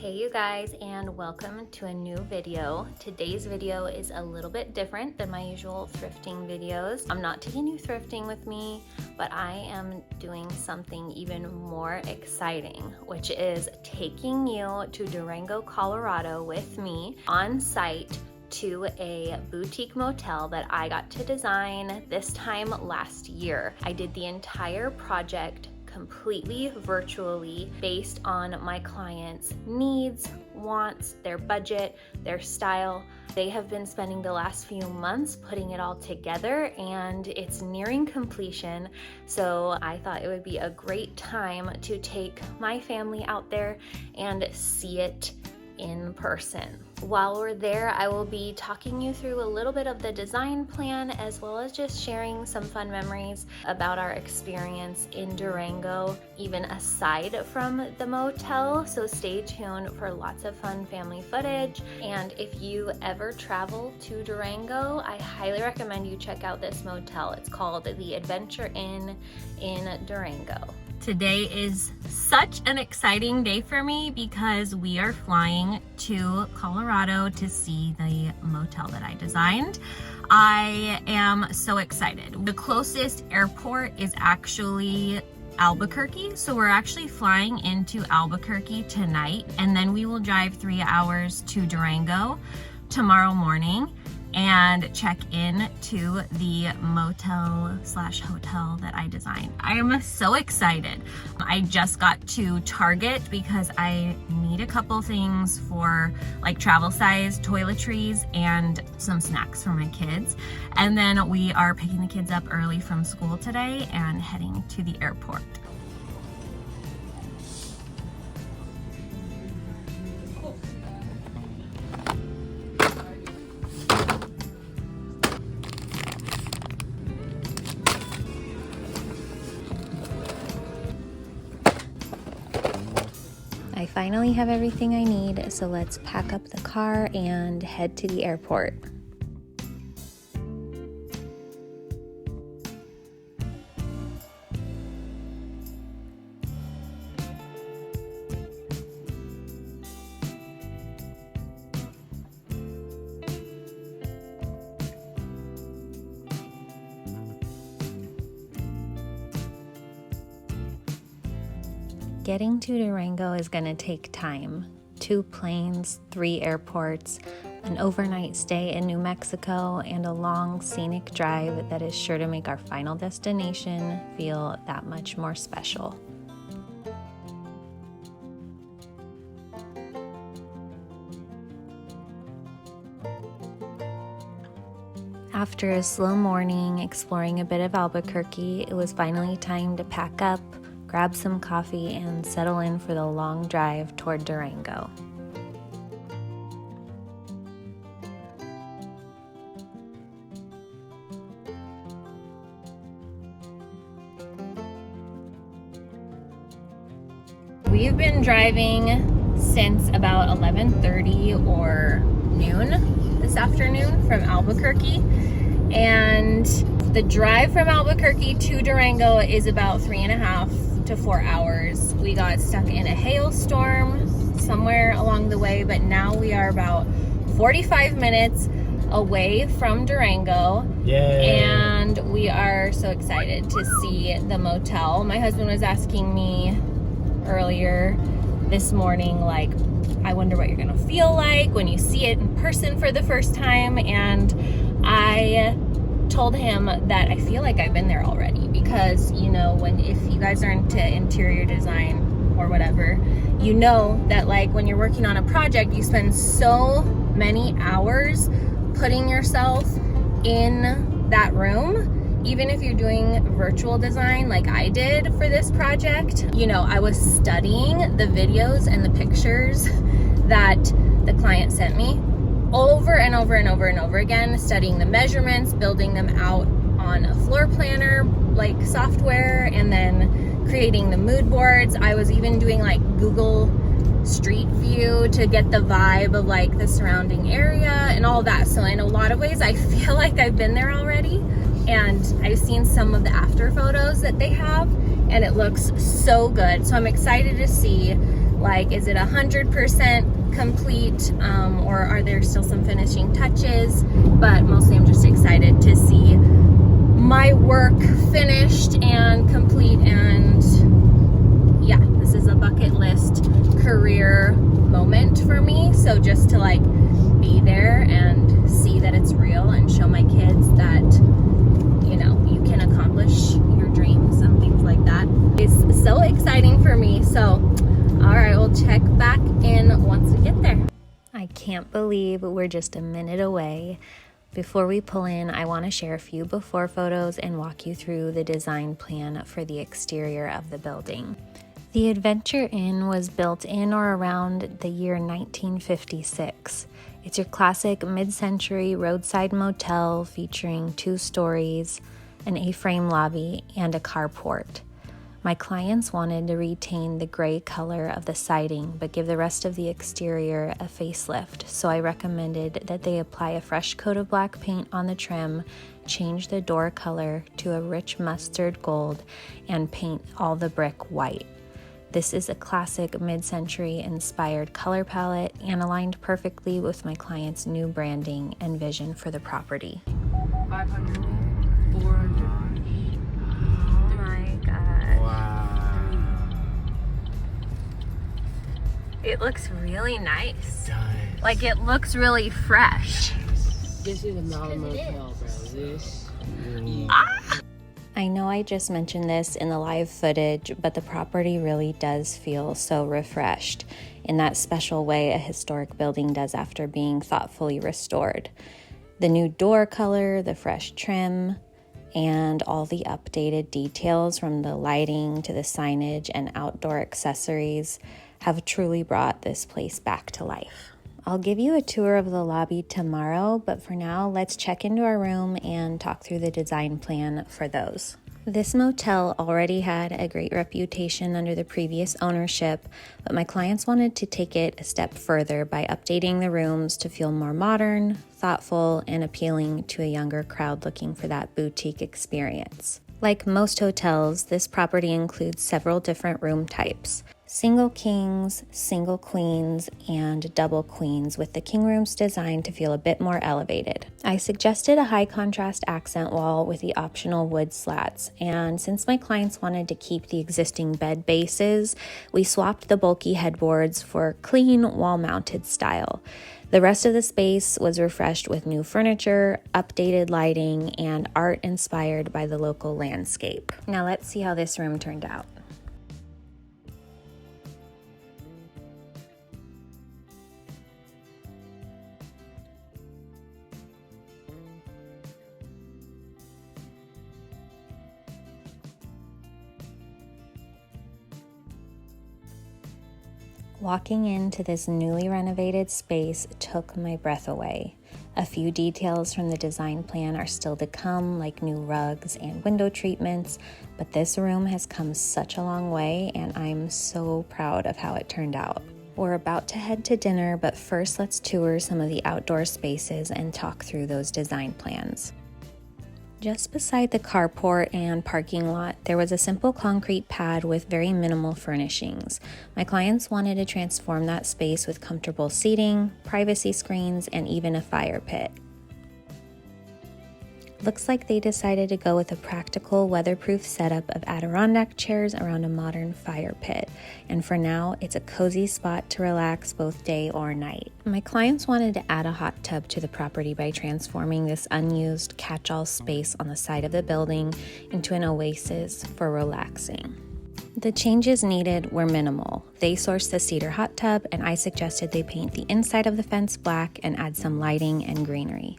Hey you guys, and welcome to a new video. Today's video is a little bit different than my usual thrifting videos. I'm not taking you thrifting with me, but I am doing something even more exciting, which is taking you to Durango, Colorado with me on site to a boutique motel that I got to design this time last year. I did the entire project completely virtually based on my clients' needs, wants, their budget, their style. They have been spending the last few months putting it all together and it's nearing completion. So I thought it would be a great time to take my family out there and see it in person. While we're there, I will be talking you through a little bit of the design plan as well as just sharing some fun memories about our experience in Durango, even aside from the motel. So stay tuned for lots of fun family footage. And if you ever travel to Durango, I highly recommend you check out this motel. It's called the Adventure Inn in Durango. Today is such an exciting day for me because we are flying to Colorado to see the motel that I designed. I am so excited. The closest airport is actually Albuquerque, so we're actually flying into Albuquerque tonight, and then we will drive 3 hours to Durango tomorrow morning and check in to the motel slash hotel that I designed. I am so excited. I just got to Target because I need a couple things for like travel size toiletries and some snacks for my kids. And then we are picking the kids up early from school today and heading to the airport. I finally have everything I need, so let's pack up the car and head to the airport. Getting to Durango is going to take time. 2 planes, 3 airports, an overnight stay in New Mexico, and a long scenic drive that is sure to make our final destination feel that much more special. After a slow morning exploring a bit of Albuquerque, it was finally time to pack up, grab some coffee, and settle in for the long drive toward Durango. We've been driving since about 11:30 or noon this afternoon from Albuquerque, and the drive from Albuquerque to Durango is about 3.5 to 4 hours. We got stuck in a hailstorm somewhere along the way, but now we are about 45 minutes away from Durango. Yay. And we are so excited to see the motel. My husband was asking me earlier this morning, like, I wonder what you're gonna feel like when you see it in person for the first time, and I told him that I feel like I've been there already because, you know, if you guys are into interior design or whatever, you know that like when you're working on a project, you spend so many hours putting yourself in that room. Even if you're doing virtual design like I did for this project, you know, I was studying the videos and the pictures that the client sent me over and over and over and over again, studying the measurements, building them out on a floor planner like software, and then creating the mood boards. I was even doing like Google Street View to get the vibe of like the surrounding area and all that. So in a lot of ways, I feel like I've been there already, and I've seen some of the after photos that they have, and it looks so good. So I'm excited to see Like, is it 100% complete, or are there still some finishing touches? But mostly I'm just excited to see my work finished and complete, and yeah, this is a bucket list career moment for me. So just to like be there and see that it's real and show my kids that, you know, you can accomplish your dreams and things like that is so exciting for me. So all right, we'll check back in once we get there. I can't believe we're just a minute away. Before we pull in, I want to share a few before photos and walk you through the design plan for the exterior of the building. The Adventure Inn was built in or around the year 1956. It's your classic mid-century roadside motel featuring 2 stories, an A-frame lobby, and a carport. My clients wanted to retain the gray color of the siding, but give the rest of the exterior a facelift, so I recommended that they apply a fresh coat of black paint on the trim, change the door color to a rich mustard gold, and paint all the brick white. This is a classic mid-century inspired color palette and aligned perfectly with my client's new branding and vision for the property. 500, 400. It looks really nice. It does. Like, it looks really fresh. This is not a motel, bro. This. I know I just mentioned this in the live footage, but the property really does feel so refreshed in that special way a historic building does after being thoughtfully restored. The new door color, the fresh trim, and all the updated details from the lighting to the signage and outdoor accessories have truly brought this place back to life. I'll give you a tour of the lobby tomorrow, but for now, let's check into our room and talk through the design plan for those. This motel already had a great reputation under the previous ownership, but my clients wanted to take it a step further by updating the rooms to feel more modern, thoughtful, and appealing to a younger crowd looking for that boutique experience. Like most hotels, this property includes several different room types: single kings, single queens, and double queens, with the king rooms designed to feel a bit more elevated. I suggested a high contrast accent wall with the optional wood slats, and since my clients wanted to keep the existing bed bases, we swapped the bulky headboards for clean wall-mounted style. The rest of the space was refreshed with new furniture, updated lighting, and art inspired by the local landscape. Now let's see how this room turned out. Walking into this newly renovated space took my breath away. A few details from the design plan are still to come, like new rugs and window treatments, but this room has come such a long way, and I'm so proud of how it turned out. We're about to head to dinner, but first let's tour some of the outdoor spaces and talk through those design plans. Just beside the carport and parking lot, there was a simple concrete pad with very minimal furnishings. My clients wanted to transform that space with comfortable seating, privacy screens, and even a fire pit. Looks like they decided to go with a practical, weatherproof setup of Adirondack chairs around a modern fire pit. And for now, it's a cozy spot to relax both day or night. My clients wanted to add a hot tub to the property by transforming this unused catch-all space on the side of the building into an oasis for relaxing. The changes needed were minimal. They sourced the cedar hot tub, and I suggested they paint the inside of the fence black and add some lighting and greenery.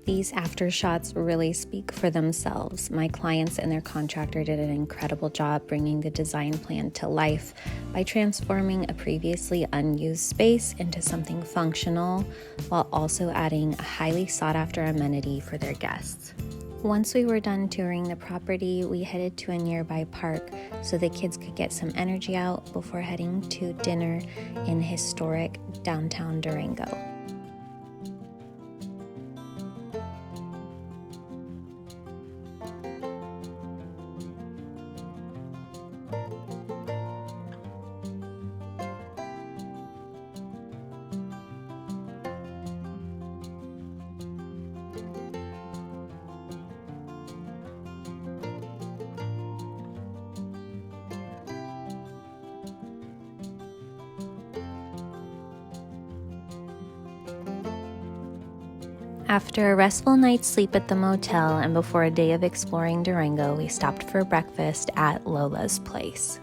These after shots really speak for themselves. My clients and their contractor did an incredible job bringing the design plan to life by transforming a previously unused space into something functional, while also adding a highly sought after amenity for their guests. Once we were done touring the property, we headed to a nearby park so the kids could get some energy out before heading to dinner in historic downtown Durango. After a restful night's sleep at the motel and before a day of exploring Durango, we stopped for breakfast at Lola's place.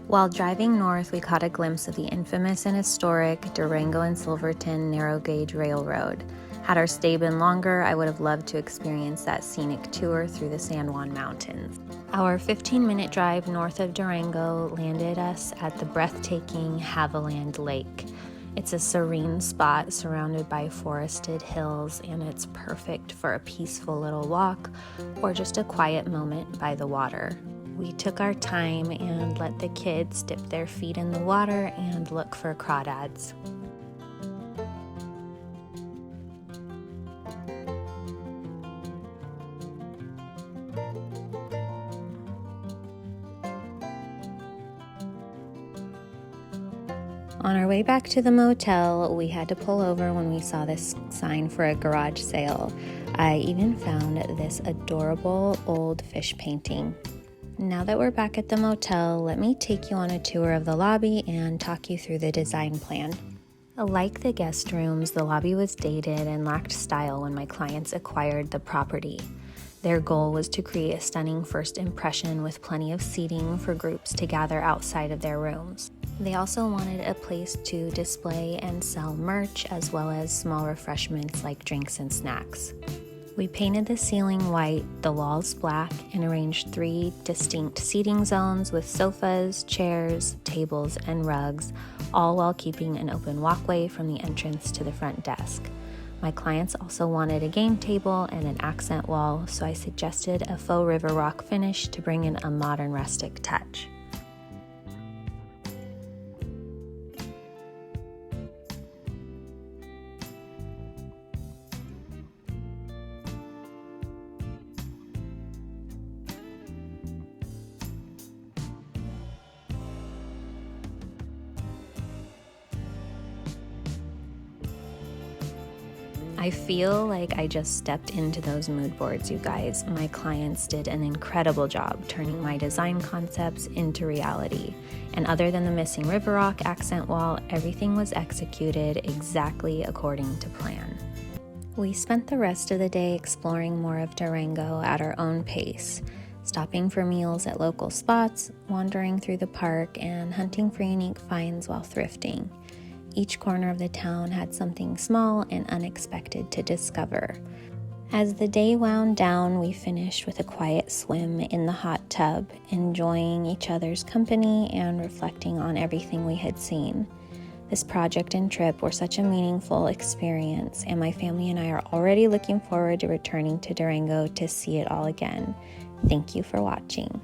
While driving north, we caught a glimpse of the infamous and historic Durango and Silverton narrow gauge railroad. Had our stay been longer, I would have loved to experience that scenic tour through the San Juan Mountains. Our 15-minute drive north of Durango landed us at the breathtaking Haviland Lake. It's a serene spot surrounded by forested hills, and it's perfect for a peaceful little walk or just a quiet moment by the water. We took our time and let the kids dip their feet in the water and look for crawdads. On our way back to the motel, we had to pull over when we saw this sign for a garage sale. I even found this adorable old fish painting. Now that we're back at the motel, let me take you on a tour of the lobby and talk you through the design plan. Like the guest rooms, the lobby was dated and lacked style when my clients acquired the property. Their goal was to create a stunning first impression with plenty of seating for groups to gather outside of their rooms. They also wanted a place to display and sell merch as well as small refreshments like drinks and snacks. We painted the ceiling white, the walls black, and arranged 3 distinct seating zones with sofas, chairs, tables, and rugs, all while keeping an open walkway from the entrance to the front desk. My clients also wanted a game table and an accent wall, so I suggested a faux river rock finish to bring in a modern rustic touch. I feel like I just stepped into those mood boards, you guys. My clients did an incredible job turning my design concepts into reality. And other than the missing river rock accent wall, everything was executed exactly according to plan. We spent the rest of the day exploring more of Durango at our own pace, stopping for meals at local spots, wandering through the park, and hunting for unique finds while thrifting. Each corner of the town had something small and unexpected to discover. As the day wound down, we finished with a quiet swim in the hot tub, enjoying each other's company and reflecting on everything we had seen. This project and trip were such a meaningful experience, and my family and I are already looking forward to returning to Durango to see it all again. Thank you for watching.